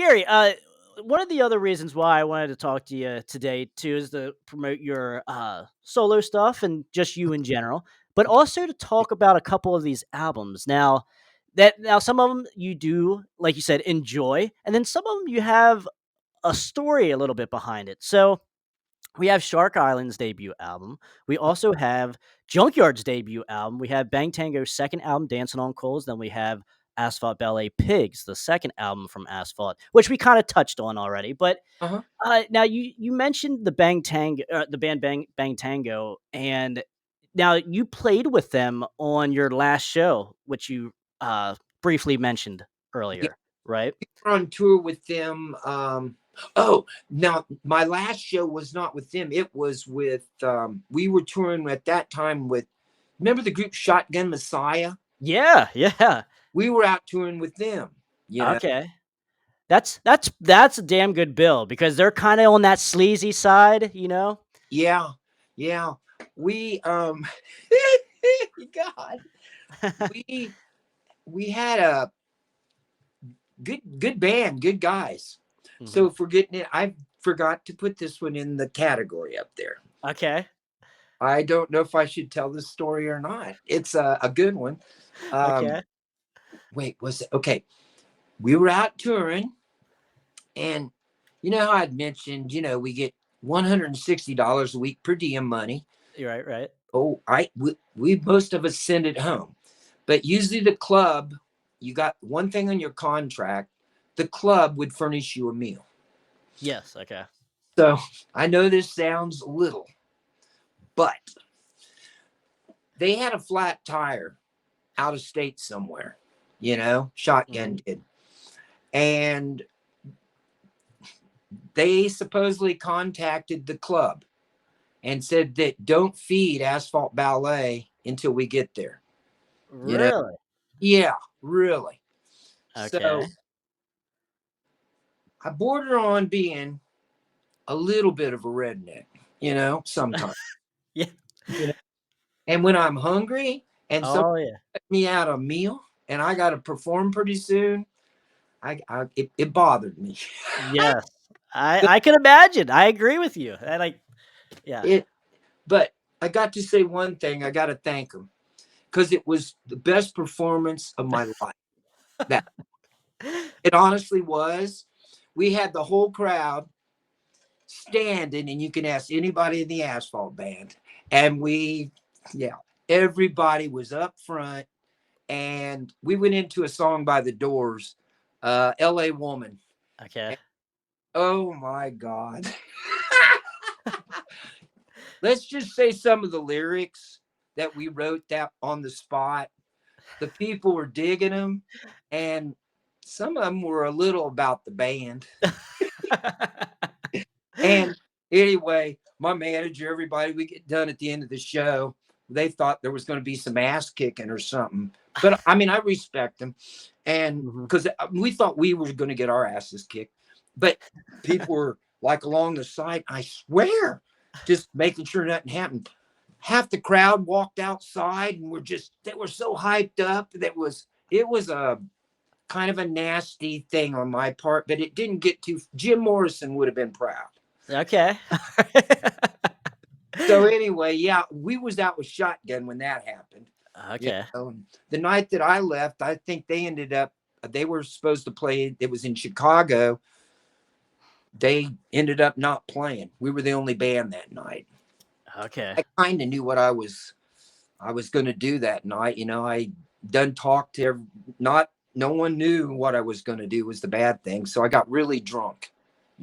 Gary, one of the other reasons why I wanted to talk to you today too is to promote your solo stuff and just you in general, but also to talk about a couple of these albums. Now some of them you do, like you said, enjoy, and then some of them you have a story a little bit behind it. So we have Shark Island's debut album. We also have Junkyard's debut album. We have Bang Tango's second album, Dancing on Coals. Then we have Asphalt Ballet Pigs, the second album from Asphalt, which we kind of touched on already. But Uh-huh. now you mentioned the band Bang Tango, and now you played with them on your last show, which you briefly mentioned Yeah, earlier, right? we're on tour with them. Oh, now my last show was not with them. It was with we were touring at that time with, remember the group Shotgun Messiah? Yeah, yeah. We were out touring with them, you know. Okay. That's a damn good bill because they're kinda on that sleazy side, you know? Yeah, yeah. We God, we we had a good band, good guys. Mhm. So for getting it, I forgot to put this one in the category up there. Okay. I don't know if I should tell this story or not. It's a good one. Um, Okay. wait, was it okay? We were out touring, and you know how I'd mentioned, we get $160 a week per diem money. You're right, right. Oh, we most of us send it home, but usually the club, you got one thing on your contract, the club would furnish you a meal. Yes, okay. So I know this sounds little, but they had a flat tire out of state somewhere, Shotgun Mhm. did. And they supposedly contacted the club and said that don't feed Asphalt Ballet until we get there. You know? Really? Yeah, really. So Okay. I border on being a little bit of a redneck, sometimes. Yeah. You know? And when I'm hungry and somebody Oh, yeah. let me out a meal and I got to perform pretty soon, it bothered me. Yes. I can imagine. I agree with you. I like yeah. It, but I got to say one thing. I got to thank them because it was the best performance of my life. That it honestly was. We had the whole crowd standing, and you can ask anybody in the Asphalt band, and yeah, everybody was up front, and we went into a song by the Doors, "L.A. Woman." Okay. And, oh my God! Let's just say some of the lyrics that we wrote that on the spot, the people were digging them, and some of them were a little about the band. And anyway, my manager, everybody, we get done at the end of the show. They thought there was going to be some ass kicking or something. But I mean, I respect them. And Mhm. because we thought we were going to get our asses kicked. But people were like along the side, I swear, just making sure nothing happened. Half the crowd walked outside and they were so hyped up. It was a kind of a nasty thing on my part, but it didn't get too, Jim Morrison would have been proud. Okay. So anyway, yeah, we was out with Shotgun when that happened. Okay. The night that I left, I think they were supposed to play. It was in Chicago. They ended up not playing. We were the only band that night. Okay. I kind of knew what I was going to do that night. I done talked to not no one knew what I was going to do was the bad thing. So I got really drunk.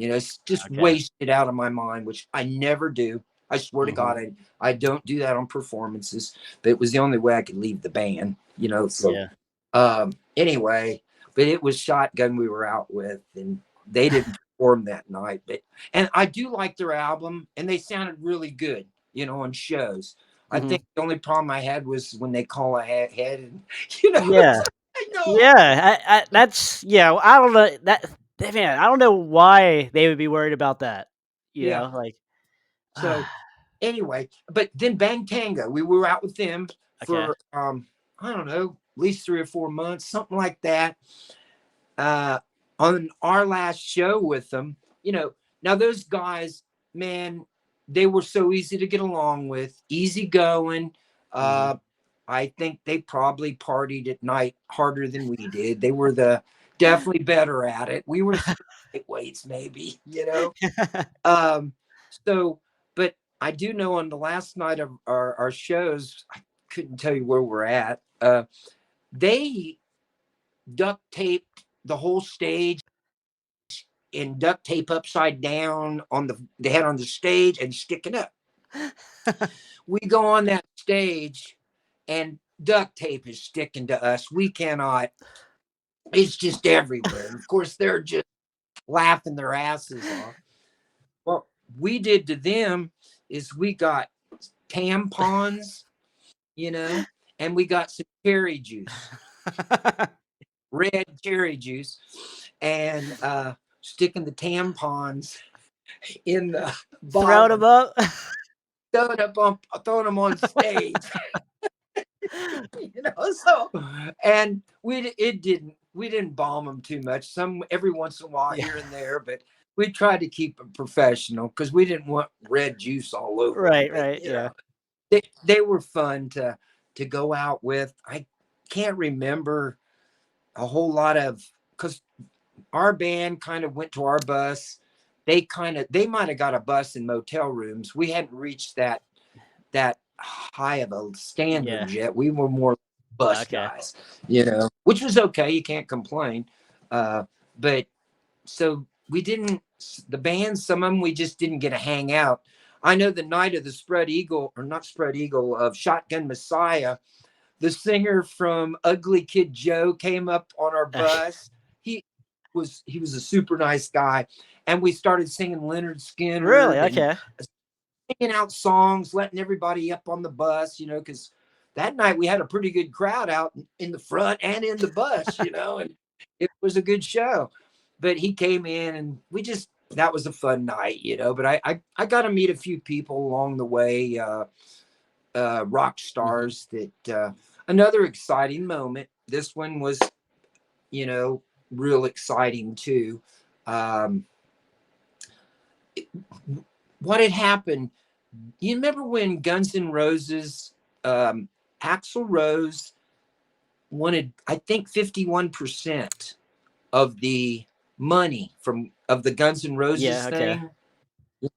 It's just Okay. wasted out of my mind, which I never do. I swear to Mhm. God, I don't do that on performances, but it was the only way I could leave the band, So, Yeah. anyway, but it was Shotgun we were out with, and they didn't perform that night. And I do like their album, and they sounded really good, on shows. I Mhm. think the only problem I had was when they call a head, and Yeah. I know. Yeah, that's yeah, I don't know man, I don't know why they would be worried about that, Yeah. like, So anyway, but then Bang Tango, we were out with them okay. for I don't know, at least 3 or 4 months, something like that. Uh on our last show with them, now those guys, man, they were so easy to get along with, easy going. Mhm. I think they probably partied at night harder than we did. They were definitely better at it. We were lightweights, maybe. Um, so, but I do know on the last night of our shows, I couldn't tell you where we're at. They duct taped the whole stage and duct tape upside down on the head on the stage and stick it up. We go on that stage and duct tape is sticking to us. We cannot, it's just everywhere. And of course, they're just laughing their asses off. What we did to them is we got tampons, and we got some cherry juice, red cherry juice, and sticking the tampons in the Throwing 'em bottom, up. throwing them on stage. So, and we didn't bomb them too much. Some every once in a while Yeah. here and there, but we tried to keep it professional because we didn't want red juice all over them. Right, But right, yeah. they were fun to go out with. I can't remember a whole lot of, because our band kind of went to our bus. They might have got a bus in motel rooms. We hadn't reached that high of a standard Yeah. yet. We were more bus Okay. guys, which was okay. You can't complain. But so we didn't, the band, some of them, we just didn't get to hang out. I know the night of the Spread Eagle, or not Spread Eagle, of Shotgun Messiah, the singer from Ugly Kid Joe came up on our Okay. bus. He was a super nice guy. And we started singing Leonard Skinner Really? and Okay. singing out songs, letting everybody up on the bus, because that night we had a pretty good crowd out in the front and in the bus, and it was a good show. But he came in and that was a fun night, but I got to meet a few people along the way, rock Mhm. stars that, another exciting moment. This one was, real exciting too. Um, what had happened, you remember when Guns N' Roses, Axl Rose wanted, I think, 51% of the money of the Guns N' Roses Yeah, okay. thing?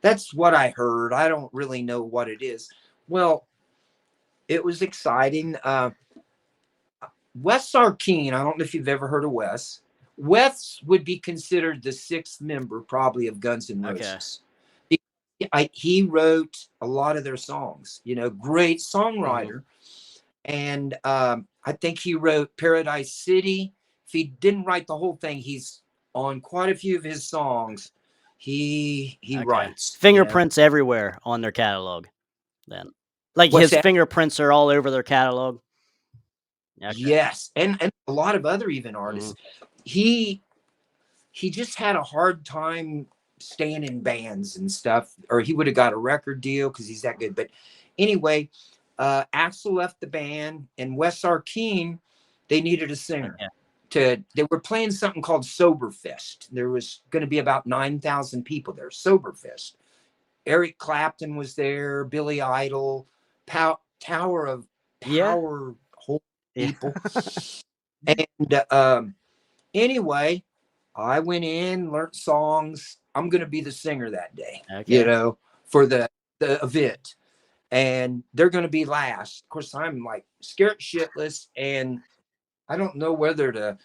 That's what I heard. I don't really know what it is. Well, it was exciting. Wes Sarkeen, I don't know if you've ever heard of Wes. Wes would be considered the sixth member, probably, of Guns N' Okay. Roses. He wrote a lot of their songs, great Mhm. songwriter. And I think he wrote Paradise City. If he didn't write the whole thing, he's on quite a few of his songs. He Okay. writes. Fingerprints everywhere on their catalog then. Like, What's his that? fingerprints are all over their catalog? Okay. Yes, and a lot of other even Mhm. artists. He he just had a hard time staying in bands and stuff, or he would have got a record deal because he's that good. But anyway, Axl left the band, and Wes Arkeen, they needed a singer. Okay. They were playing something called Soberfest. There was going to be about 9,000 people there. Soberfest. Eric Clapton was there, Billy Idol, Tower of Yeah. Power, whole Yeah. people. And anyway, I went in, learned songs. I'm going to be the singer that day, Okay. for the event. And they're going to be last. Of course, I'm like scared shitless, and I don't know whether to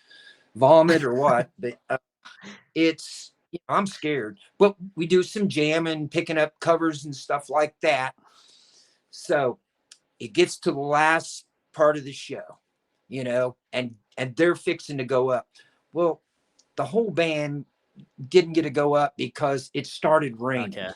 vomit or what, but I'm scared. But we do some jamming, picking up covers and stuff like that. So it gets to the last part of the show, and they're fixing to go up. Well, the whole band didn't get to go up because it started raining.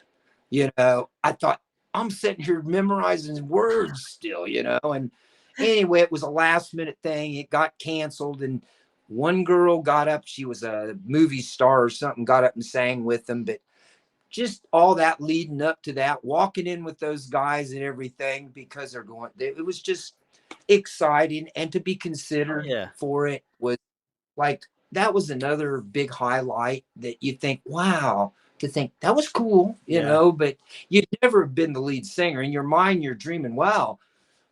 Okay. I thought, I'm sitting here memorizing words still, and anyway, it was a last minute thing. It got canceled, and one girl got up. She was a movie star or something, got up and sang with them. But just all that leading up to that, walking in with those guys and everything, because it was just exciting. And to be considered Yeah. for it was like that was another big highlight that you think, wow, to think that was cool, you Yeah. know, but you've never been the lead singer. In your mind, you're dreaming, wow,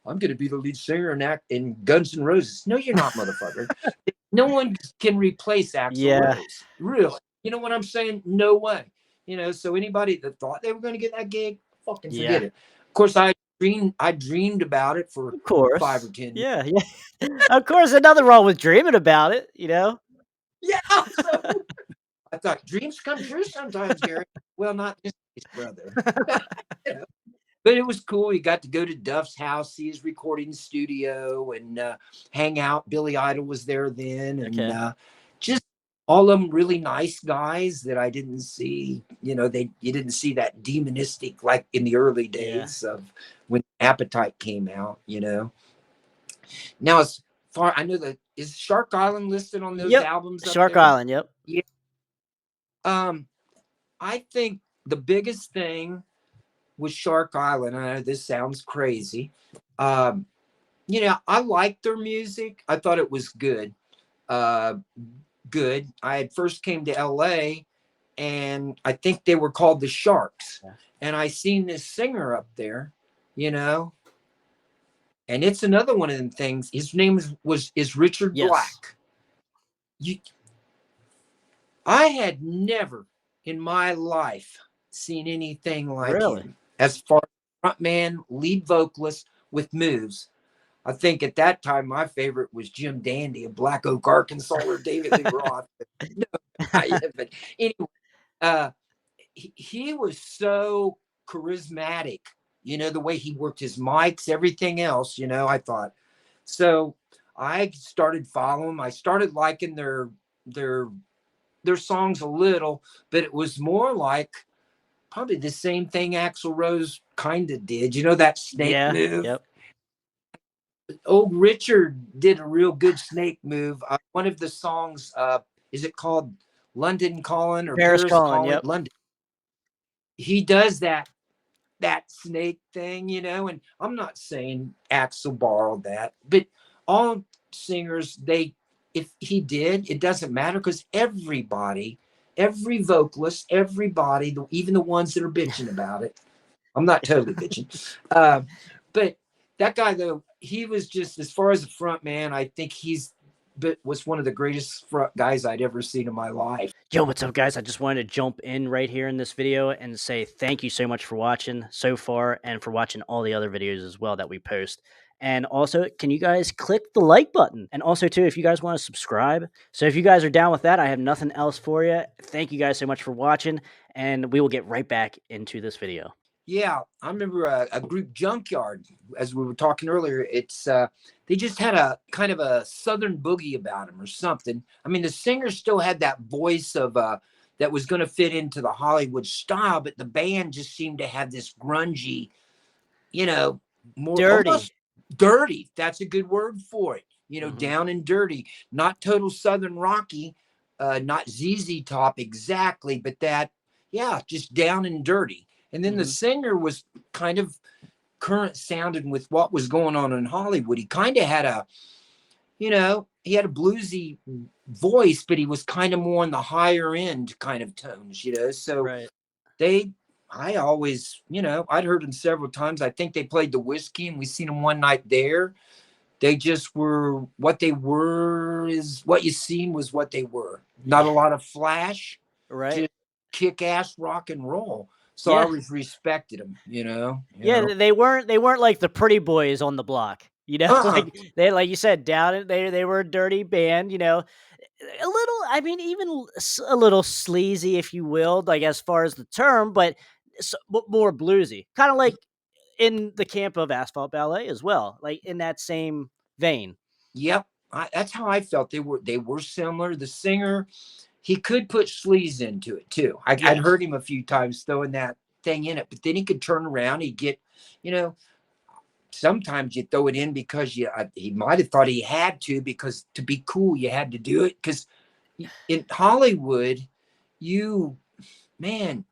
I'm going to be the lead singer in Guns N' Roses. No, you're not, motherfucker. No one can replace Axl Yeah. Rose. Really. You know what I'm saying? No way. You know, so anybody that thought they were going to get that gig, fucking Yeah. forget it. Of course, I dreamed about it for Of 5 or course. 10 years. Yeah, yeah. Of course, there's nothing wrong with dreaming about it, you know? Yeah. So I thought dreams come true sometimes, Gary. Well, not this case, brother. You know, but it was cool. You got to go to Duff's house, see his recording studio, and hang out. Billy Idol was there then, and Okay. just all of them really nice guys that I didn't see. You know, you didn't see that demonistic like in the early Yeah. days of when Appetite came out. You know, now as far I know that is Shark Island listed on those Yep. albums up Shark there. Island, yep. Yeah. Um, I think the biggest thing with Shark Island, I know this sounds crazy. Um, you know, I liked their music. I thought it was good. Uh, good. I had first came to LA and I think they were called the Sharks. Yeah. And I seen this singer up there, you know, and it's another one of them things. His name is Richard Yes. Black. You, I had never in my life seen anything like Really? him as far as frontman, lead vocalist with moves. I think at that time my favorite was Jim Dandy of Black Oak, Arkansas, or David Lee Roth. No, but anyway, uh, he was so charismatic. You know the way he worked his mics, everything else. You know, I thought so. I started following. I started liking their their songs a little, but it was more like probably the same thing Axl Rose kind of did. You know that snake Yeah. move? Yep. Old Richard did a real good snake move. One of the songs, is it called London Calling or Paris Paris Calling, Calling? yep. London. He does that snake thing, you know, and I'm not saying Axl borrowed that, but all singers, they if he did, it doesn't matter because everybody, every vocalist, everybody, even the ones that are bitching about it, I'm not totally bitching. But that guy though, he was just as far as a front man, I think was one of the greatest front guys I'd ever seen in my life. Yo, what's up, guys? I just wanted to jump in right here in this video and say thank you so much for watching so far and for watching all the other videos as well that we post. And also, can you guys click the like button? And also, too, if you guys want to subscribe. So if you guys are down with that, I have nothing else for you. Thank you guys so much for watching, and we will get right back into this video. Yeah, I remember a group Junkyard, as we were talking earlier. It's they just had a kind of a southern boogie about them or something. I mean, the singer still had that voice of that was going to fit into the Hollywood style, but the band just seemed to have this grungy, you know, more Dirty. almost dirty. That's a good word for it. You know, Hmm. down and dirty, not total southern rocky, not ZZ Top exactly, but that, yeah, just down and dirty. And then the Hmm. singer was kind of current sounding with what was going on in Hollywood. He kind of had he had a bluesy voice, but he was kind of more on the higher end kind of tones, you know. So Right. they, I always, I'd heard them several times. I think they played the Whiskey and we seen them one night there. They just were what they were is what you seen was what they were. Not a Yeah. lot of flash, Right. just kick ass rock and roll. So I Yeah. always respected them, Yeah, they weren't like the pretty boys on the block, you know? Uh-uh. Like, they like you said, down they were a dirty band, you know? A little, I mean, even a little sleazy, if you will, like, as far as the term, but more bluesy. Kinda like in the camp of Asphalt Ballet as well, like, in that same vein. Yep. That's how I felt. They were similar. The singer, he could put sleaze into it too. I'd Yes. heard him a few times throwing that thing in it, but then he could turn around. He'd get, you know, sometimes you throw it in because he might have thought he had to because to be cool you had to do it because in Hollywood, you man,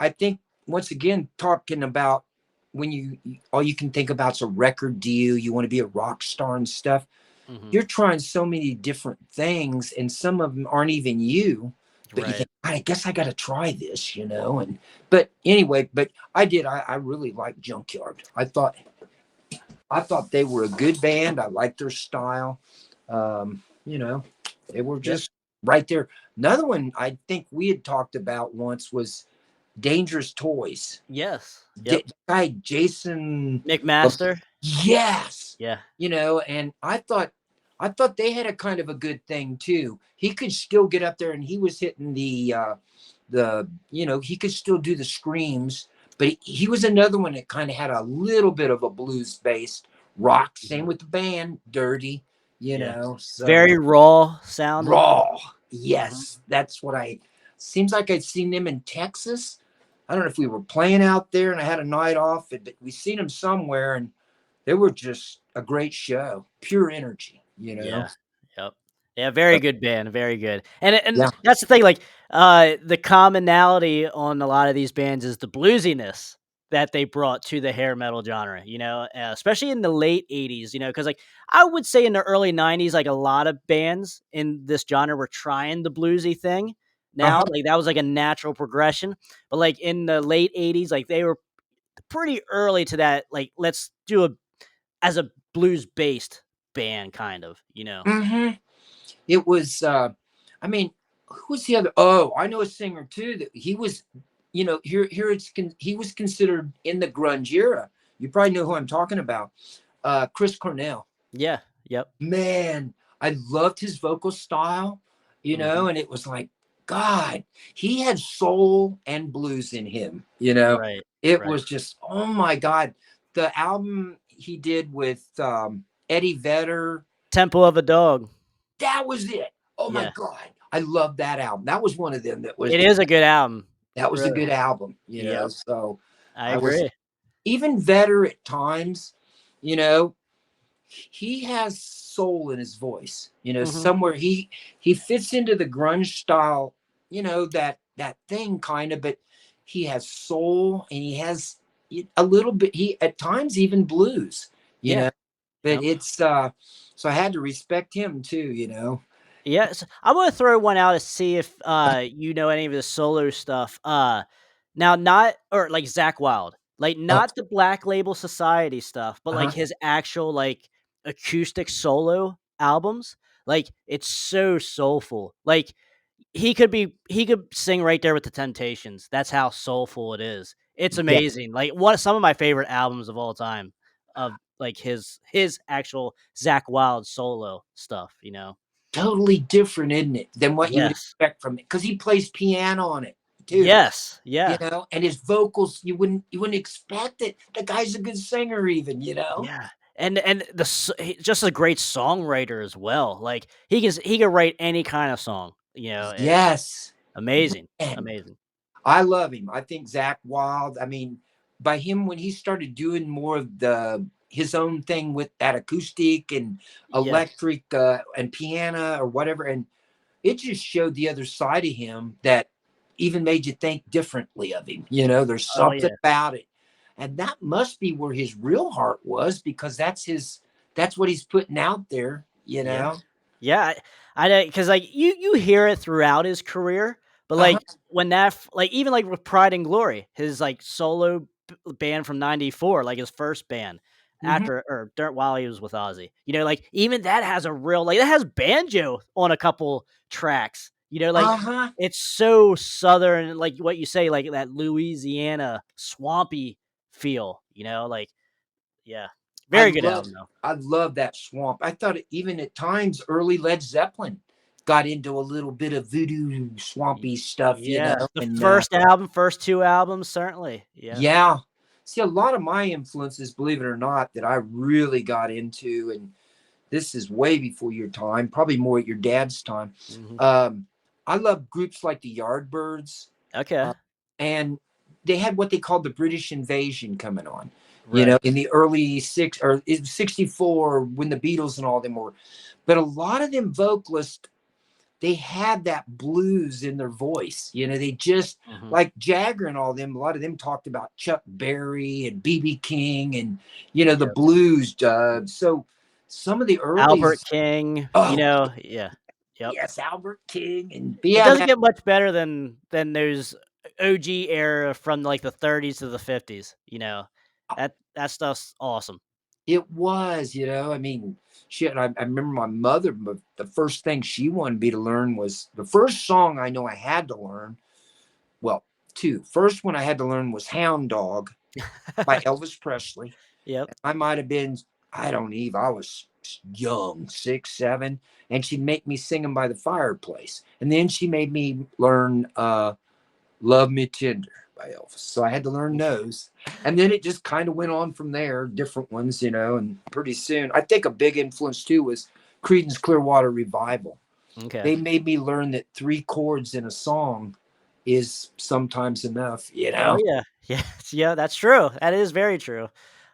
I think once again talking about when you all you can think about is a record deal. You want to be a rock star and stuff. Mhm. you're trying so many different things, and some of them aren't even you. But you Right. think, I guess I got to try this, you know. And but anyway, but I did. I really liked Junkyard. I thought they were a good band. I liked their style. You know, they were Yep. just right there. Another one I think we had talked about once was Dangerous Toys. Yes. Yep. Guy Jason, McMaster. yes, Yeah. you know, and I thought they had a kind of a good thing too. He could still get up there, and he was hitting the you know, he could still do the screams, but he was another one that kind of had a little bit of a blues based rock. Same Mhm. with the band, Dirty, you Yeah. know, so Very raw sounding. raw. Mhm. Yes, that's what I. Seems like I'd seen them in Texas. I don't know if we were playing out there and I had a night off, but we seen them somewhere, and they were just a great show, pure energy, you know. Yeah. Yep. Yeah, very So, good band, very good. And yeah. that's the thing, like, the commonality on a lot of these bands is the bluesiness that they brought to the hair metal genre, especially in the late '80s, because like I would say in the early '90s, like a lot of bands in this genre were trying the bluesy thing. Uh Now, huh. like that was like a natural progression, but like in the late '80s, like they were pretty early to that. Like, let's do a as a blues based band, kind of. Mm-hmm. It was. I mean, who was the other? Oh, I know a singer too. That he was. You know, here he was considered in the grunge era. You probably know who I'm talking about. Chris Cornell. Yeah. Yep. Man, I loved his vocal style, you know, Mhm. and it was like, God, he had soul and blues in him, you know. Right. It Right. was just, oh my God. The album he did with Eddie Vedder, Temple of a Dog. that was it. Oh my Yeah. God. I love that album. That was one of them that was It is a good album. that was a Really. good album, you know. Yep. So I I was agree. even Vedder at times, you know, he has soul in his voice, you know, Mhm. somewhere he fits into the grunge style, you know, that thing kind of, but he has soul, and he has a little bit, he at times even blues, you Yeah. know. But Yep. it's so I had to respect him too, you know. Yes. I'm gonna throw one out to see if, you know any of the solo stuff. Now not or like Zach Wild, like, uh, not the Black Label Society stuff, but, like, uh-huh. his actual, like, acoustic solo albums. Like, it's so soulful. Like, he could sing right there with the Temptations. That's how soulful it is. It's Yeah, amazing. Like, one some of my favorite albums of all time of, like, his actual Zach Wild solo stuff. totally different, isn't it, than what you would Yes. expect from it, because he plays piano on it too, Yes. you Yeah. know, and his vocals, you wouldn't expect it. The guy's a good singer even, you know. Yeah. And just a great songwriter as well. Like, he can write any kind of song, it's Yes. amazing. Man, Amazing. I love him. I think Zach Wild, I mean, by him when he started doing more of the his own thing with that acoustic and Yeah. electric and piano or whatever, and it just showed the other side of him that even made you think differently of him. You know, there's Oh, something yeah. about it. And that must be where his real heart was, because that's what he's putting out there, you Yeah. know. Yeah, I because like you hear it throughout his career, but Uh-huh. like when like even like with Pride and Glory, his like solo band from '94, like his first band Hmm. after or during while he was with Ozzy, like even that has a real like that has banjo on a couple tracks, like Uh-huh. it's so southern, like what you say, like that Louisiana swampy feel, like yeah, I very good love album though. I love that swamp. I thought even at times early Led Zeppelin got into a little bit of voodoo Y swampy stuff, you yeah, know. the And first album, first 2 albums, certainly, yeah. yeah. See, a lot of my influences, believe it or not, that I really got into, and this is way before your time, probably more at your dad's time. Mhm. Um, I love groups like the Yardbirds, Okay. uh, and they had what they called the British Invasion coming on, you know, Right. in the early six or '64 when the Beatles and all them were. But a lot of them vocalists, they had that blues in their voice. You know, they just Mhm. like Jagger and all them. A lot of them talked about Chuck Berry and BB King and, you know, the Yep. blues. So some of the Albert earlys. King, Oh, yeah. Yep. yes, Albert King, and It yeah, doesn't that get much better than those OG era from, like, the '30s to the '50s, you know? That stuff's awesome. it was, I mean, shit. I remember my mother. The first thing she wanted me to learn was the first song I know I had to learn. Well, two. First one I had to learn was "Hound Dog" by Elvis Presley. Yep. I might have been, I don't even, I was young, 6, 7, and she'd make me sing them by the fireplace. And then she made me learn Love Me Tender by Elvis. So I had to learn those. And then it just kind of went on from there, different ones, and pretty soon, I think a big influence too was Creedence Clearwater Revival. Okay. They made me learn that 3 chords in a song is sometimes enough. Oh, yeah. Yes, yeah, that's true. That is very true.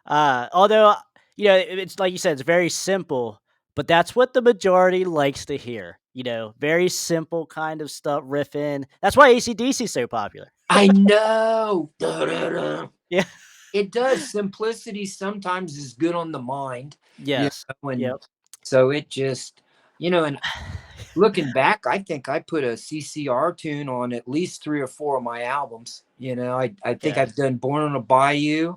Although, it's like you said, it's very simple, but that's what the majority likes to hear, very simple kind of stuff, riffing. That's why AC/DC is so popular. I know. Da-da-da. Yeah. It does. Simplicity sometimes is good on the mind, Yes. and Yep. so it just, and looking back, I think I put a CCR tune on at least 3 or 4 of my albums. I think Okay. I've done Born on a Bayou,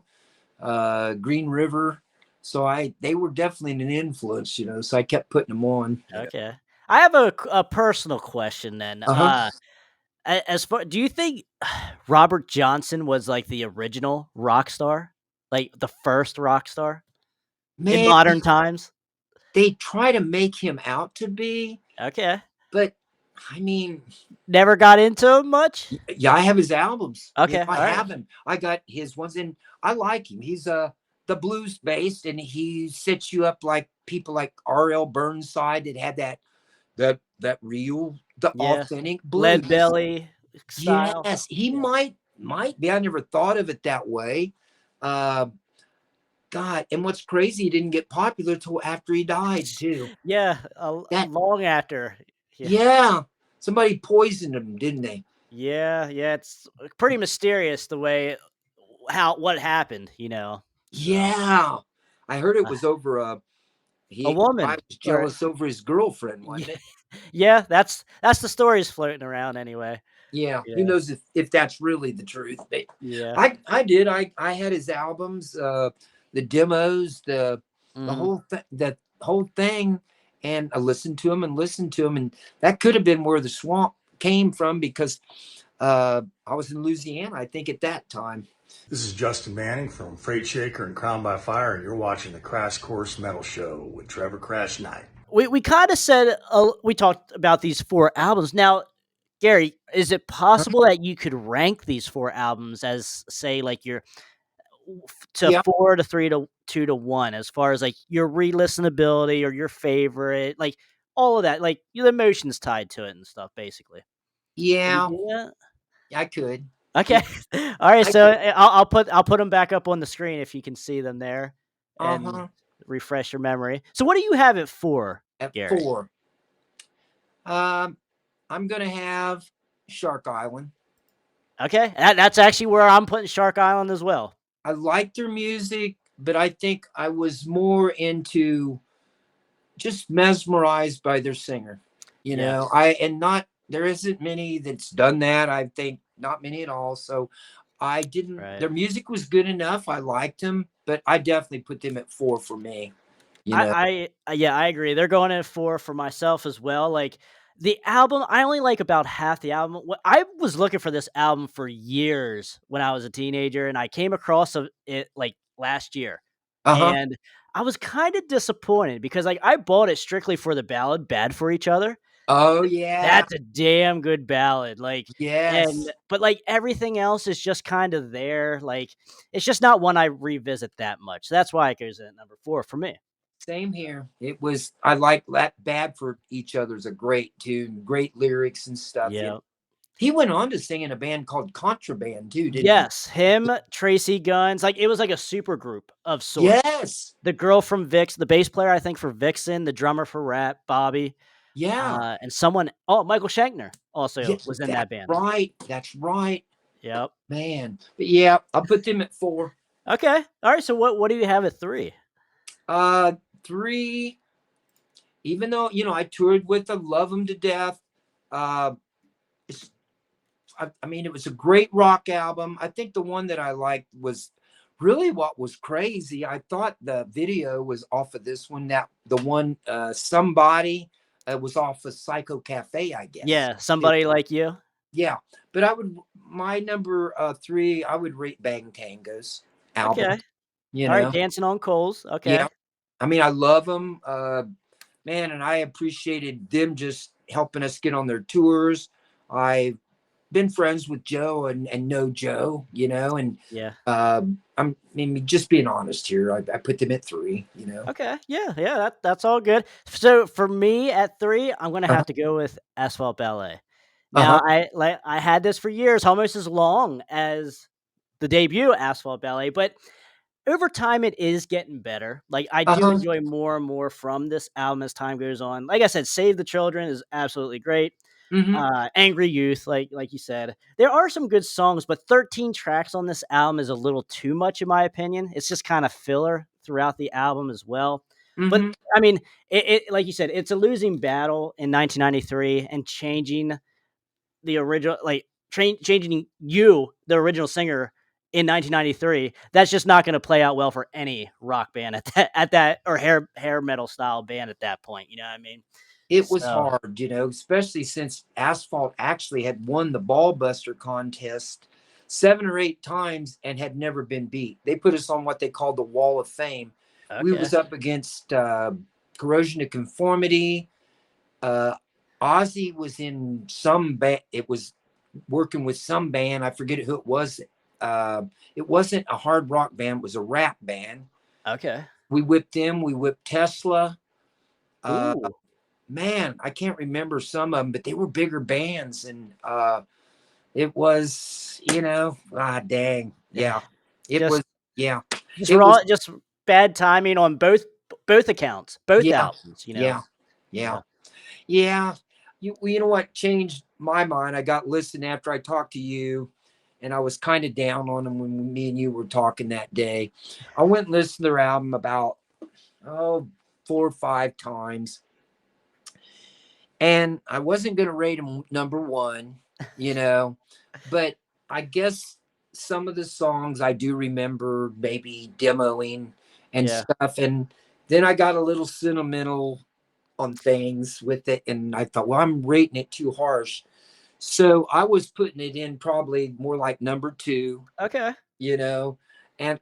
Green River. So they were definitely an influence, so I kept putting them on. Okay. I have a personal question then. Uh-huh. As far do you think Robert Johnson was, like, the original rock star? Like, the first rock star in Man, modern times? they try to make him out to be, Okay. but I mean, Never got into 'em much? yeah, I have his albums. Okay, I alright. have him. I got his ones, and I like him. He's the blues based, and he sets you up like people like R.L. Burnside that had that real, the Yeah. authentic Lead blues. belly style. Yes, he Yeah. might be. I never thought of it that way. Uh, God, and what's crazy, he didn't get popular till after he died too. Yeah, That long after. Yeah. Yeah, somebody poisoned him, didn't they? Yeah, yeah, it's pretty mysterious the way what happened, so, Yeah, I heard it uh, was over a the guy woman was or jealous over his girlfriend, yeah, wasn't it? yeah, that's the stories floating around anyway. Yeah, who Yeah, knows if that's really the truth? But yeah. I did. I had his albums, the demos, the Mhm. whole thing, and I listened to him and listened to him, and that could have been where the swamp came from because I was in Louisiana, I think, at that time. This is Justin Manning from Freight Shaker and Crown by Fire, and you're watching the Crash Course Metal Show with Trevor Crash Knight. We kinda said, we talked about these 4 albums. Now, Gary, is it possible that you could rank these 4 albums as, say, like, your to Yeah, 4 to 3 to 2 to 1 as far as, like, your re-listenability or your favorite, like, all of that, like, the emotions tied to it and stuff, basically. Can you yeah, do that? I could. Okay. Yeah, Alright, I so, could. I'll put them back up on the screen if you can see them there and Uh-huh. refresh your memory. So what do you have it for, At Gary? 4. Um, I'm gonna have Shark Island. Okay, that's actually where I'm putting Shark Island as well. I like their music, but I think I was more into just mesmerized by their singer. Yes. I and not there isn't many that's done that. I think not many at all. So I didn't Right. their music was good enough. I liked them, but I definitely put them at 4 for me. You know. Yeah, I agree. They're going in for myself as well. Like the album, I only like about half the album. I was looking for this album for years when I was a teenager, and I came across it like last year, Uh-huh. and I was kind of disappointed because like I bought it strictly for the ballad "Bad for Each Other." Oh yeah. That's a damn good ballad. Like, Yes. but like everything else is just kind of there. Like, it's just not one I revisit that much. So that's why it goes in at number 4 for me. Same here. I like that Bad for Each Other's a great tune, great lyrics and stuff. Yeah. He went on to sing in a band called Contraband too, didn't he? Yes, him, Tracy Guns, like, it was like a super group of sorts. Yes. The girl from Vix, the bass player, I think, for Vixen, the drummer for Rat, Bobby, Yeah. and Michael Shankner also Yes, was in that's that band. right. That's right. Yep. Man. But yeah, I'll put them at 4. Okay. Alright, so what do you have at 3? Uh 3, even though, you know, I toured with them, love them to death. It's, I mean, it was a great rock album. I think the one that I liked was really what was crazy. I thought the video was off of this one. That the one, Somebody, was off of Psycho Cafe, I guess. Yeah, Somebody Like You. Yeah, but my number 3, I would rate Bang Tango's album. Okay. You All right, know, Dancing on Coals. yeah. Okay. I mean, I love them, man, and I appreciated them just helping us get on their tours. I've been friends with Joe and know Joe, you know, and Yeah. I mean, just being honest here, I put them at 3, you know. Okay. Yeah. Yeah. That's all good. So for me at 3, I'm gonna Uh-huh. have to go with Asphalt Ballet. Now Uh-huh. I had this for years, almost as long as the debut Asphalt Ballet, but over time it is getting better. Like I do Uh-huh. enjoy more and more from this album as time goes on. Like I said, Save the Children is absolutely great. Mm-hmm. Angry Youth, like you said. There are some good songs, but 13 tracks on this album is a little too much in my opinion. It's just kind of filler throughout the album as well. But Mm-hmm. I mean, it like you said, it's a losing battle in 1993 and changing the original changing you, the original singer in 1993. That's just not going to play out well for any rock band at that or hair metal style band at that point, you know what I mean? It was So, hard, you know, especially since Asphalt actually had won the Ball Buster contest 7 or 8 times and had never been beat. They put us on what they called the Wall of Fame. We okay. was up against Corrosion of Conformity. Uh, Ozzy was in some band. It was working with some band. I forget who it was. It wasn't a hard rock band. It was a rap band. Okay. We whipped them. We whipped Tesla. Uh, Ooh. man, I can't remember some of them, but they were bigger bands, and it was, you know, dang, yeah, it Just was, yeah, just it raw was, just bad timing on both accounts, both yeah, albums, you know? yeah, yeah, Yeah. yeah. You know what changed my mind? I got listening after I talked to you, and I was kind of down on them when me and you were talking that day. I went and listened to their album about, 4 or 5 times. And I wasn't going to rate him number 1, you know, but I guess some of the songs I do remember maybe demoing and Yeah. stuff. And then I got a little sentimental on things with it. And I thought, well, I'm rating it too harsh. So I was putting it in probably more like number 2, Okay. you know, and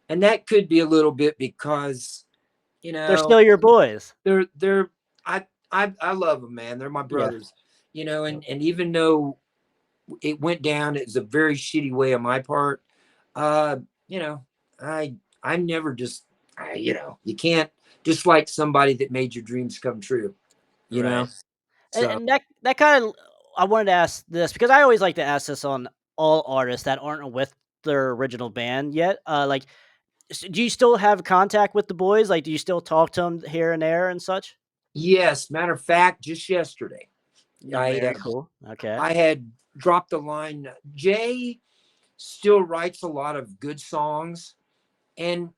and that could be a little bit because, you They're know, still your boys. they're I love them, man. They're my Yeah. brothers, you know. Yep. And even though it went down, it was a very shitty way on my part. Uh, you know, I never just, you know, you can't dislike somebody that made your dreams come true, you Right. know. So And that kind of I wanted to ask this because I always like to ask this on all artists that aren't with their original band yet. Like, do you still have contact with the boys? Like, do you still talk to them here and there and such? yes, matter of fact, just yesterday, I Very cool. Okay. I had dropped the line. Jay still writes a lot of good songs, and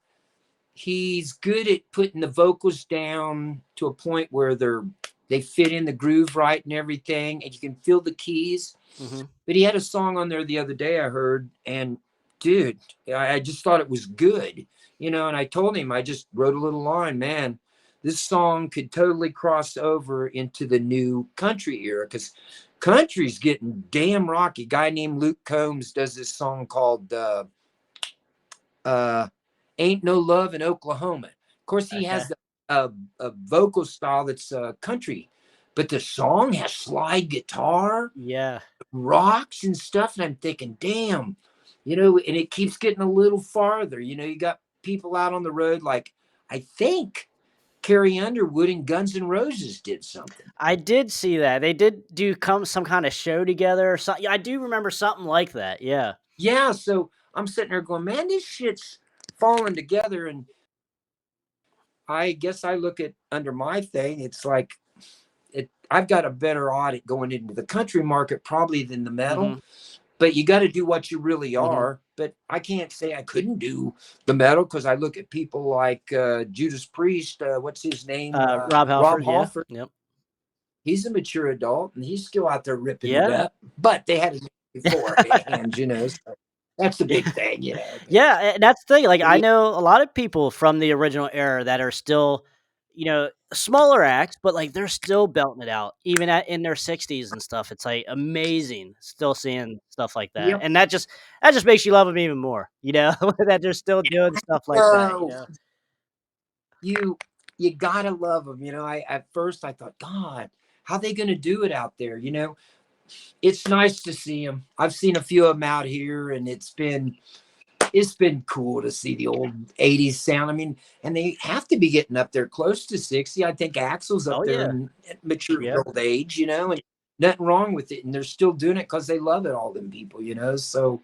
he's good at putting the vocals down to a point where they fit in the groove right and everything, and you can feel the keys. Hmm. But he had a song on there the other day I heard, and dude, I just thought it was good, you know. And I told him, I just wrote a little line, man. This song could totally cross over into the new country era because country's getting damn rocky. A guy named Luke Combs does this song called uh, Ain't No Love in Oklahoma. Of course, he Okay. has a vocal style that's country, but the song has slide guitar, Yeah. rocks, and stuff. And I'm thinking, damn, you know, and it keeps getting a little farther. You know, you got people out on the road like, I think Carrie Underwood and Guns N' Roses did something. I did see that. They did do some kind of show together or something. I do remember something like that. Yeah. Yeah, so I'm sitting there going, man, this shit's falling together. And I guess I look at under my thing, it's like I've got a better audit going into the country market probably than the metal, Mhm. but you got to do what you really Mhm. are. but I can't say I couldn't do the metal because I look at people like Judas Priest. What's his name? Rob Rob Halford, yeah, Halford. yep, He's a mature adult and he's still out there ripping it yeah. up. But they had it beforehand, So that's the big Yeah. thing, But Yeah, and that's the thing, like, I yeah, know a lot of people from the original era that are still, smaller acts, but, like, they're still belting it out even in their 60s and stuff. It's, like, amazing still seeing stuff like that, yep. and that just makes you love them even more, that they're still doing stuff like that. So you you gotta love them. I at first I thought, God, how they gonna do it out there? It's nice to see them. I've seen a few of them out here, and it's been cool to see the old '80s sound. I mean, and they have to be getting up there close to 60. I think Axel's up Oh, there yeah. in mature Yep. old age, and nothing wrong with it. And they're still doing it because they love it, all them people. So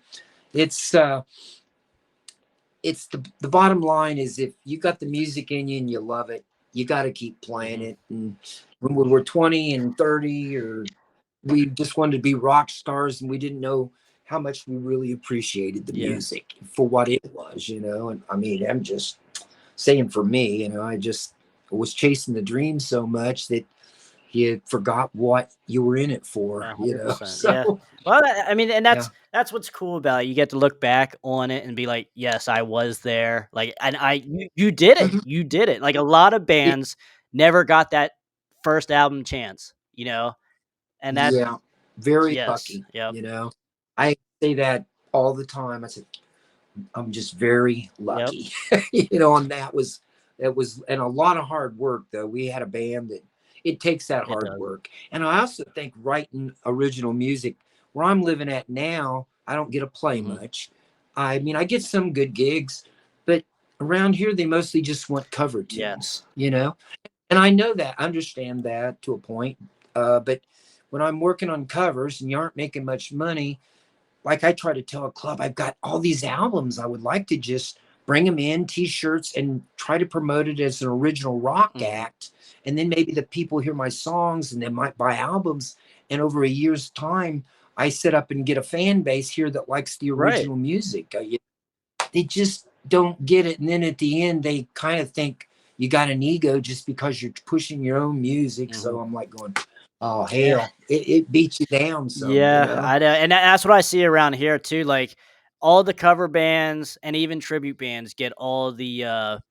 it's the bottom line is if you got the music in you and you love it, you got to keep playing Mhm. it. And when we were 20 and 30, or we just wanted to be rock stars and we didn't know how much we really appreciated the Yeah. music for what it was. And I mean, I'm just saying for me, I just was chasing the dream so much that you forgot what you were in it for. 100%, yeah. So Well, I mean, and yeah. that's what's cool about it. You get to look back on it and be like, "Yes, I was there." Like, and you did it. Mhm. You did it. Like, a lot of Yeah, bands never got that first album chance, and that yeah, very yes, lucky. yep, I say that all the time. I said, I'm just very yep, lucky, and that was and a lot of hard work though. We had a band that it takes that it hard does. work. And I also think writing original music where I'm living at now, I don't get to play Mhm. much. I mean, I get some good gigs, but around here they mostly just want cover tunes, Yes. and I know that, understand that to a point. But when I'm working on covers and you aren't making much money, like I try to tell a club, I've got all these albums. I would like to just bring them in, t-shirts, and try to promote it as an original rock Mhm. act. And then maybe the people hear my songs and they might buy albums. And over a year's time, I set up and get a fan base here that likes the Right. original music. They just don't get it. And then at the end, they kind of think you got an ego just because you're pushing your own music. Mhm. So I'm like going, oh, Yeah. hell, it beats you down some, you Yeah, know? I know, and that's what I see around here too, like, all the cover bands and even tribute bands get all the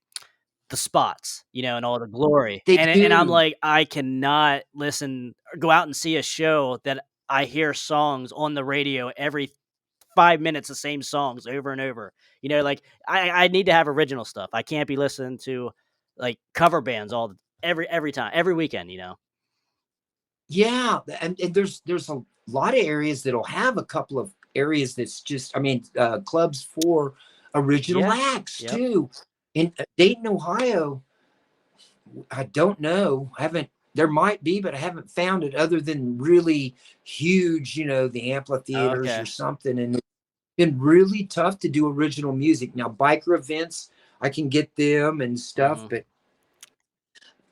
spots, and all the glory, They and I'm do. like, I cannot listen or go out and see a show that I hear songs on the radio every 5 minutes, the same songs over and over, like, I need to have original stuff. I can't be listening to, like, cover bands every time, every weekend. Yeah, and there's a lot of areas that'll have a couple of areas that's just, I mean, clubs for original Yeah, acts yep, too. In Dayton, Ohio, I don't know. I haven't. There might be, but I haven't found it other than really huge, the amphitheaters or okay, something. And it's been really tough to do original music. Now, biker events, I can get them and stuff, mhm, but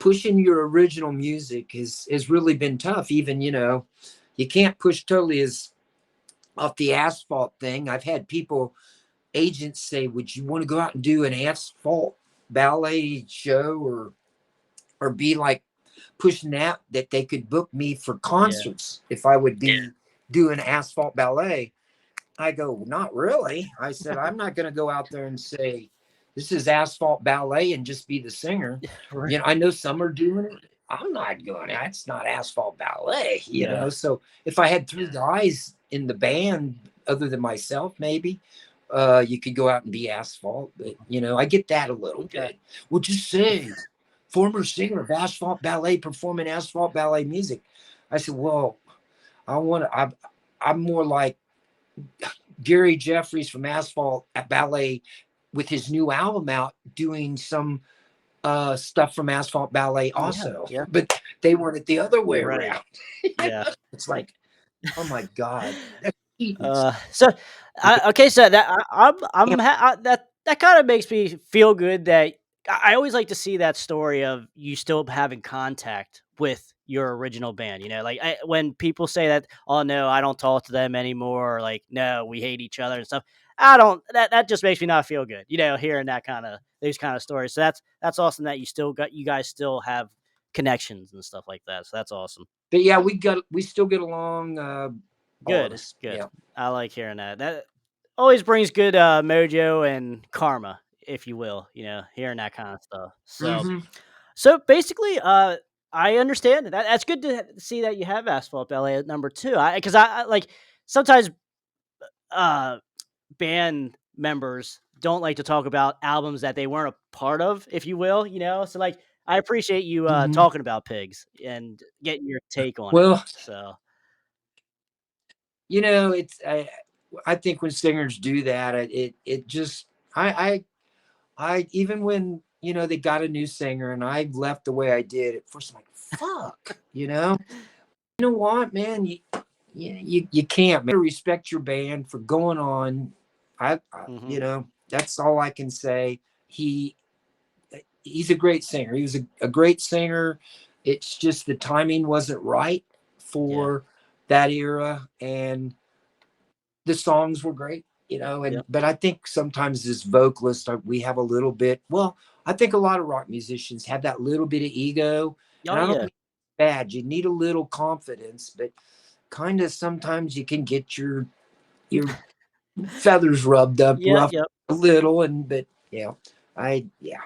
pushing your original music has really been tough. Even you can't push totally as off the asphalt thing. I've had people, agents say, would you want to go out and do an asphalt ballet show, or be like pushing that they could book me for yeah, concerts if I would be doing asphalt ballet. I go, not really. I said, I'm not going to go out there and say, this is asphalt ballet and just be the singer. right, I know some are doing it. I'm not going, that's not asphalt ballet. yeah, So if I had three guys in the band, other than myself, maybe, you could go out and be asphalt. But, I get that a little okay. bit. Would you say former singer of asphalt ballet performing asphalt ballet music? I said, well, I'm more like Gary Jeffries from Asphalt Ballet with his new album out, doing some stuff from Asphalt Ballet Yeah, also. yeah, But they want it the other way right, around. yeah. It's like, oh my God. That's cheating. So, okay, so that that kind of makes me feel good that I always like to see that story of you still having contact with your original band. Like when people say that, oh no, I don't talk to them anymore, or like no, we hate each other and stuff. I don't. That just makes me not feel good. Hearing that kind of these kind of stories. So that's awesome that you guys still have connections and stuff like that. So that's awesome. But yeah, we still get along. All of Good, us. good. Yeah. I like hearing that. That always brings good mojo and karma, if you will. Hearing that kind of stuff. So. Hmm. So basically, I understand that. That's good to see that you have Asphalt Ballet at number two. Because I like sometimes uh, band members don't like to talk about albums that they weren't a part of, if you will. So like I appreciate you Hmm. talking about Pigs and getting your take on it. Well, So it's I think when singers do that, it just I even when they got a new singer and I left the way I did at first, I'm like, fuck, you know what, man, you can't, man. Respect your band for going on. mhm. That's all I can say. He's a great singer. He was a great singer. It's just the timing wasn't right Yeah, for that era, and the songs were great, yeah, but I think sometimes as vocalists, we have a little bit. Well, I think a lot of rock musicians have that little bit of ego, oh and I don't yeah, mean bad. You need a little confidence, but kind of sometimes you can get your feathers rubbed up yeah, rough yep, a little, and but I yeah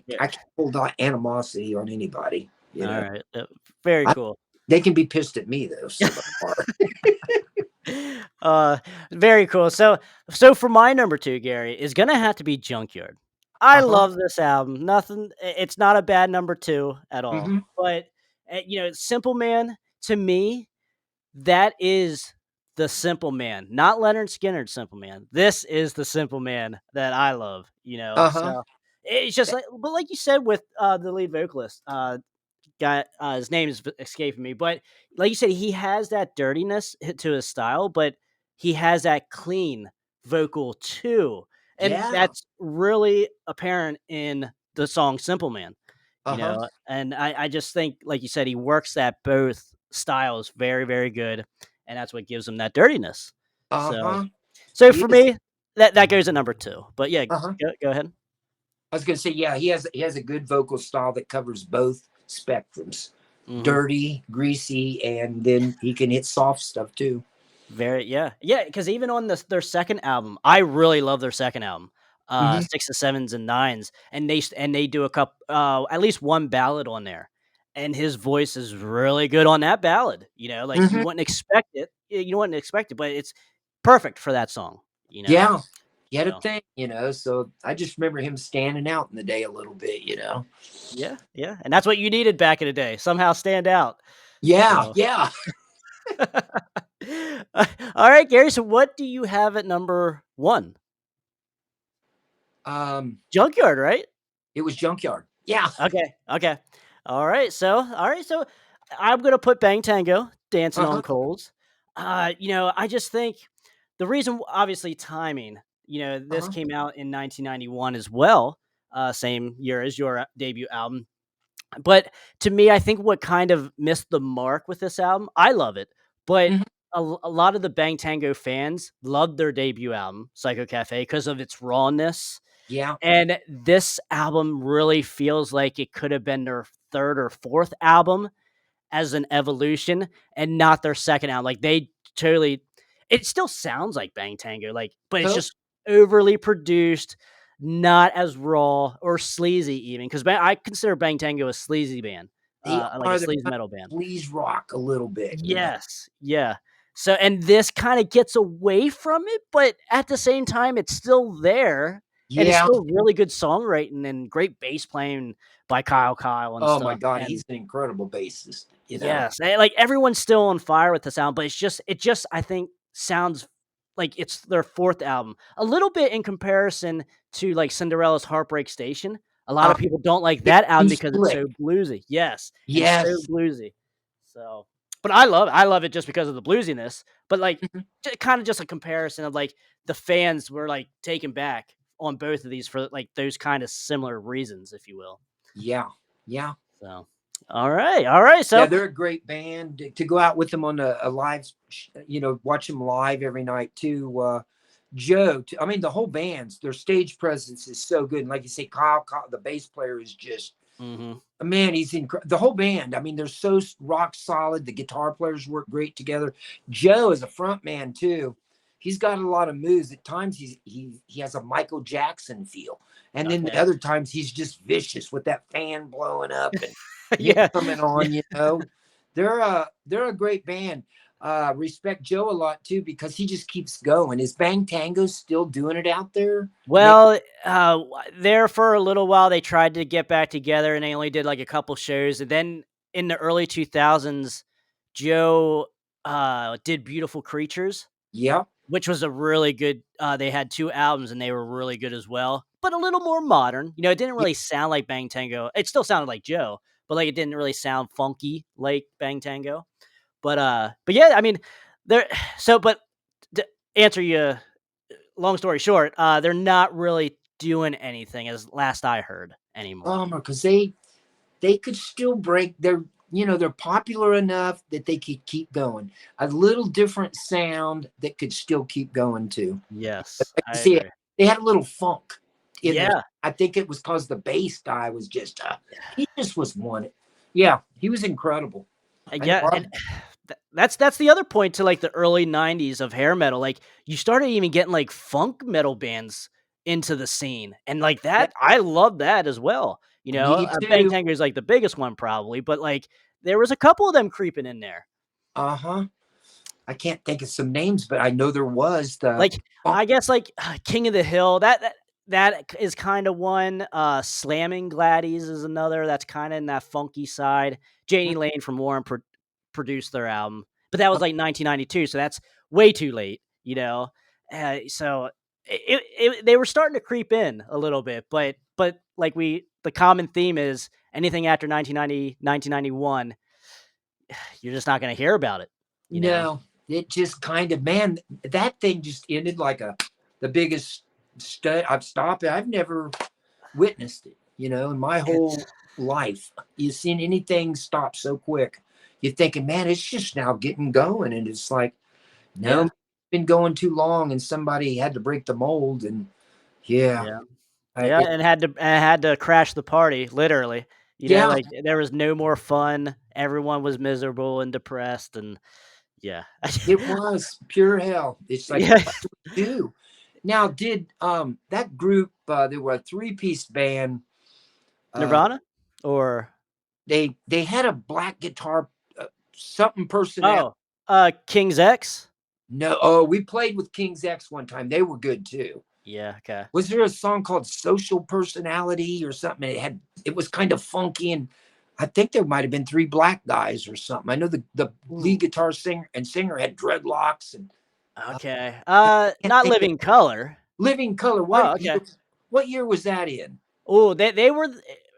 yeah. I can't hold that animosity on anybody. All right, very I, cool. they can be pissed at me though, so they are. Uh, Very cool. So for my number two, Gary, is gonna have to be Junkyard. I Uh-huh. love this album. Nothing. It's not a bad number two at all. Hmm. But Simple Man to me, that is the Simple Man, not Leonard Skinner's Simple Man. This is the Simple Man that I love. Uh-huh. So it's just like, but like you said with the lead vocalist, guy, his name is escaping me, but like you said, he has that dirtiness to his style, but he has that clean vocal too, and Yeah. that's really apparent in the song "Simple Man." Uh-huh. And I just think, like you said, he works that both styles very, very good, and that's what gives him that dirtiness. So, Uh-huh. so He for is. me, that goes at number two. But yeah, Uh-huh. go ahead. I was gonna say, yeah, he has a good vocal style that covers both spectrums. Hmm. Dirty, greasy, and then he can hit soft stuff too. Very yeah, because even on their second album, I really love their second album, Hmm. Sixes, Sevens, and Nines, and they do at least one ballad on there, and his voice is really good on that ballad. Like you Hmm. wouldn't expect it. You wouldn't expect it, but it's perfect for that song. You know, Yeah. He had a so thing, so I just remember him standing out in the day a little bit. yeah, and that's what you needed back in the day. Somehow stand out. Yeah, So, yeah. all right, Gary. So what do you have at number one? Um, Junkyard, right? it was Junkyard. Yeah. Okay, okay. All right, so I'm gonna put Bang Tango, Dancing on Uh-huh. Coals. I just think the reason, obviously, timing. This Uh-huh. came out in 1991 as well, same year as your debut album. But to me, I think what kind of missed the mark with this album, I love it, but Hmm. a lot of the Bang Tango fans loved their debut album, Psycho Cafe, because of its rawness, Yeah. and this album really feels like it could have been their third or fourth album as an evolution and not their second album. Like they totally it still sounds like Bang Tango, like, but it's To- just overly produced, not as raw or sleazy even. Because I consider Bang Tango a sleazy band, they like a are the sleaze kind metal of band. please rock a little bit. Yes, yeah. So and this kind of gets away from it, but at the same time, it's still there, and it's Yeah. still really good songwriting and great bass playing by Kyle and Oh my stuff. God, And he's an incredible bassist. yes, like everyone's still on fire with the sound, but it just I think sounds like it's their fourth album. A little bit in comparison to like Cinderella's Heartbreak Station. A lot Uh, of people don't like it's that album too because it's slick. so bluesy. Yes, and so Yes. bluesy. So, but I love it just because of the bluesiness. But like, Mhm. kind of just a comparison of like the fans were like taken back on both of these for like those kind of similar reasons, if you will. Yeah. Yeah. So. All right, all right. Yeah, So, they're a great band. To go out with them on a live, watch them live every night too. Joe, I mean, the whole band's their stage presence is so good. And like you say, Kyle, the bass player is just mhm. man. He's the whole band. I mean, they're so rock solid. The guitar players work great together. Joe is a front man too. He's got a lot of moves. At times, he has a Michael Jackson feel, and then the Okay. other times he's just vicious with that fan blowing up and Yeah. coming Yeah. on. They're a great band. Respect Joe a lot too because he just keeps going. Is Bang Tango still doing it out there? Well, there for a little while, they tried to get back together, and they only did, like, a couple shows, and then in the early 2000s, Joe, did Beautiful Creatures, Yep. which was a really good they had 2 albums, and they were really good as well, but a little more modern. It didn't Yeah. really sound like Bang Tango. It still sounded like Joe, but, like, it didn't really sound funky like Bang Tango. But yeah, I mean, there but to answer you long story short, they're not really doing anything as last I heard anymore. Bummer because they could still break their they're popular enough that they could keep going. A little different sound that could still keep going too. Yes, Like I you see, agree. they had a little funk in there. Yeah, I think it was because the bass guy was just he just was one. Yeah, he was incredible. I know. yeah, and that's the other point to like the early '90s of hair metal. Like you started even getting like funk metal bands into the scene, and like Yeah, that, I love that as well. me Bang too. Tango is like the biggest one probably, but like there was a couple of them creeping in there. Uh huh. I can't think of some names, but I know there was the Like, funk. I guess, like, King of the Hill, that is kinda one, Slamming Gladdies is another that's kinda in that funky side. Janie Lane from Warren produced their album, but that was, like, 1992, so that's way too late, you know? So they were starting to creep in a little bit, but, like, the common theme is anything after 1991, you're just not gonna hear about it, you know? No, it just kind of man, that thing just ended like the biggest stud. I've never witnessed it, in my It's whole life. You seen anything stop so quick? You're thinking, man, it's just now getting going, and it's like, no, yeah, it's been going too long, and somebody had to break the mold, and yeah, yeah. Yeah, it, and had to crash the party, literally. yeah, Like, there was no more fun, everyone was miserable and depressed, and yeah. it was pure hell. It's like, Yeah. what do we do now? Did that group? They were a three-piece band. Uh, Nirvana? Or they had a black guitar, something personality. oh, King's X? No, oh, we played with King's X one time. They were good too. Yeah, okay. Was there a song called Social Personality or something? It was kind of funky, and I think there might have been three black guys or something. I know the lead Ooh, guitar singer had dreadlocks and okay. can't Not think of Living Color. Living Color. Oh, okay. What year was that in? Oh, they were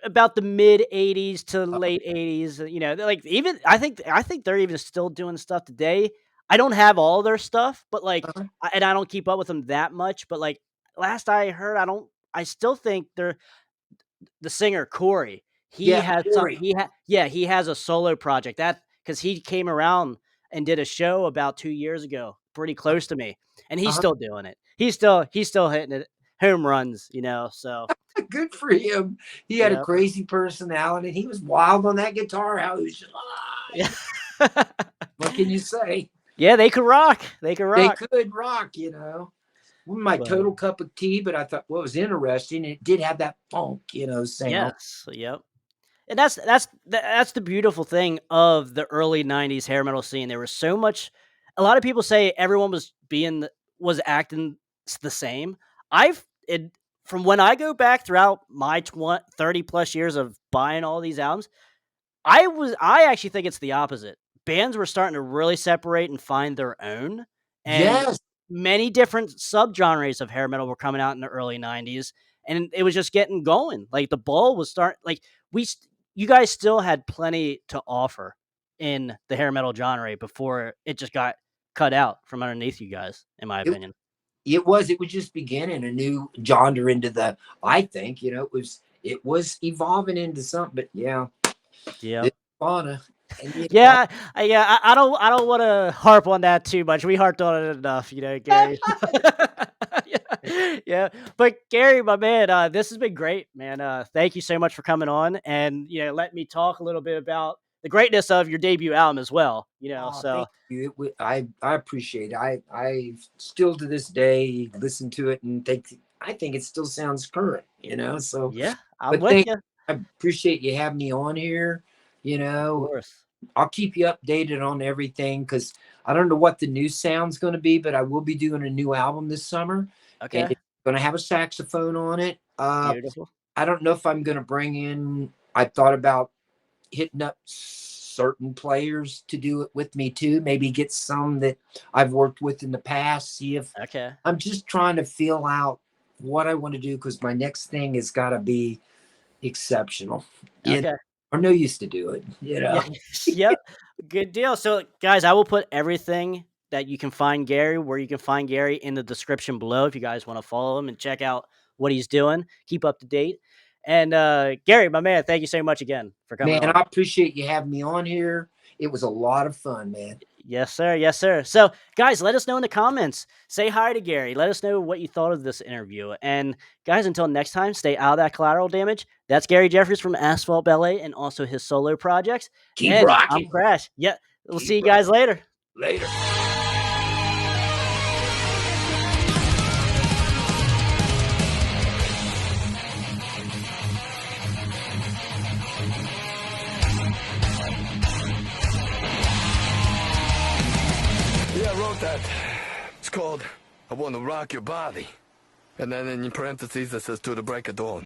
about the mid '80s to Uh, late '80s. They're like even I think they're even still doing stuff today. I don't have all their stuff, but like, uh, and I don't keep up with them that much. But like last I heard, I don't. I still think they're the singer Corey. He yeah, has some. Corey. Yeah, he has a solo project that because he came around and did a show about 2 years ago, pretty close to me, and he's Uh-huh. still doing it. He's still hitting it home runs. So. Good for him. He had a Yeah. crazy personality. He was wild on that guitar. How he was just, Yeah. what can you say? Yeah, they could rock. They could They rock. could rock. Wasn't my But total cup of tea, but I thought what was interesting, it did have that funk, sound. yes, yep. And that's the beautiful thing of the early '90s hair metal scene. There was so much. A lot of people say everyone was acting the same. I've it from when I go back throughout my 30 plus years of buying all these albums. I actually think it's the opposite. Bands were starting to really separate and find their own, and Yes. many different subgenres of hair metal were coming out in the early '90s, and it was just getting going. Like the ball was start like you guys still had plenty to offer in the hair metal genre before it just got cut out from underneath you guys, in my It opinion. it was just beginning a new genre into the I think, it was evolving into something, but yeah. Yeah. It's fauna. And you know, Yeah, I don't wanna harp on that too much. We harped on it enough, Gary. Yeah. But Gary, my man, this has been great, man. Thank you so much for coming on and, let me talk a little bit about the greatness of your debut album as well, oh, so thank you. I appreciate it. I still to this day listen to it and I think it still sounds current, so yeah, I'm but with thank you. I appreciate you having me on here. You Of know, course. I'll keep you updated on everything because I don't know what the new sound's going to be, but I will be doing a new album this summer, and Okay. it's going to have a saxophone on it. Beautiful. I don't know if I'm going to bring in. I thought about hitting up certain players to do it with me too. Maybe get some that I've worked with in the past. See if Okay. I'm just trying to feel out what I want to do because my next thing has got to be exceptional. You know, Okay. or no use to do it. Yeah. Yep. Good deal. So, guys, I will put everything that you can find Gary, where you can find Gary, in the description below if you guys want to follow him and check out what he's doing. Keep up to date. And Gary, my man, thank you so much again for coming Man, on. I appreciate you having me on here. It was a lot of fun, man. Yes, sir. Yes, sir. So, guys, let us know in the comments. Say hi to Gary. Let us know what you thought of this interview. And, guys, until next time, stay out of that collateral damage. That's Gary Jeffries from Asphalt Ballet and also his solo projects. Keep And I'm rocking. Crash. Yeah, we'll see Keep you rocking. guys later. Later. Yeah, I wrote that. It's called I Want to Rock Your Body. And then in parentheses it says to the break of dawn.